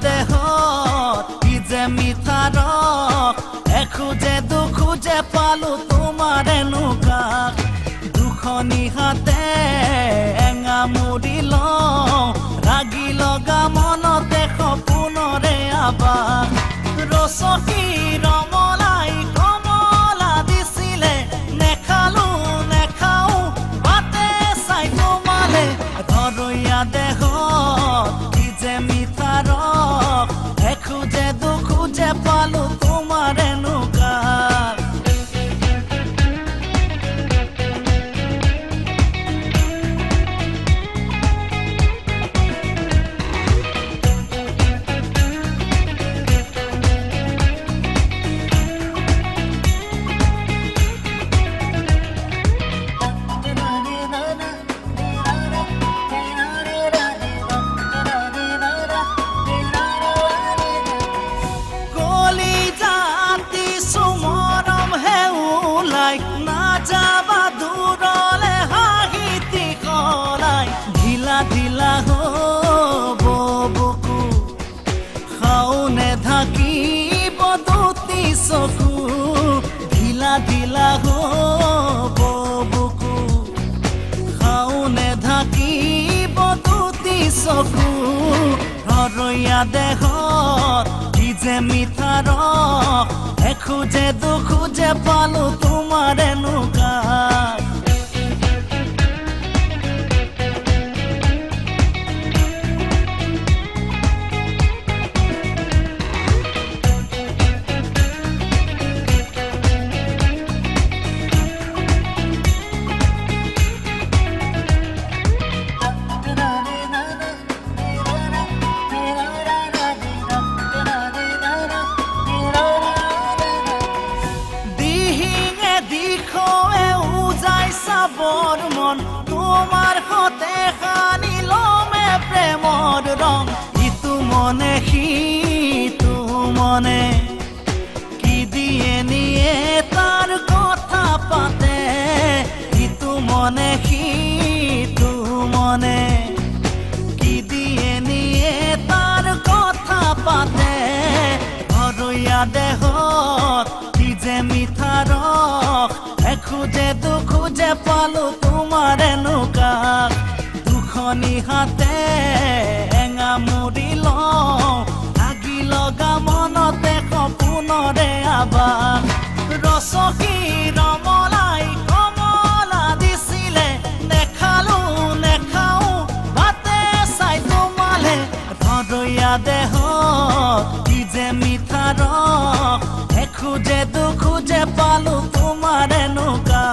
দেহত কি যে মিঠা ৰস এখোজে দুখোজে পালো তোমাৰ এনুকা দুখনি হাতে এঙা মুৰি লওঁ ৰাগি লগা মনতে সপোনৰে আবাস ৰচকী ৰমলাই কমলা দিছিলে নেখালো নেখাও বাটে চাই তোমালে ধৰৈয়া দেহত কি যে মিঠা ৰস এখোজে দুখোজে পালো তোমাৰ এনুকা ঢিলা হব বুকু খাওনে থাকিব দুটি চকু ঢিলা হব বুকু খাওনে থাকিব দুটি চকু ধৰৈয়া দেহত কি যে মিঠা ৰস এখোজে দুখোজে পালো তোমাৰ এনুকা মন তোমাৰ হতে খানি লমে প্ৰেমৰ ৰং ইটো মনে সিটো মনে কি দিয়ে নিয়ে তাৰ কথা পাতে ইটো মনে সিটো মনে কি দিয়ে নিয়ে তাৰ কথা পাতে ধৰৈয়া দেহত কি যে মিঠা ৰস এখোজে দুখোজে পালো তোমাৰ এনুকা দুখনি হাতে এঙা মুৰি লওঁ লাগি লগা মনতে সপোনৰে আবাস ৰচকী ৰমলাই কমলা দিছিলে নেখালো নেখাও বাটে চাই তোমালে ধৰৈয়া দেহত কি যে মিঠা ৰস এখোজে দুখোজে পালো তোমাৰ এনুকা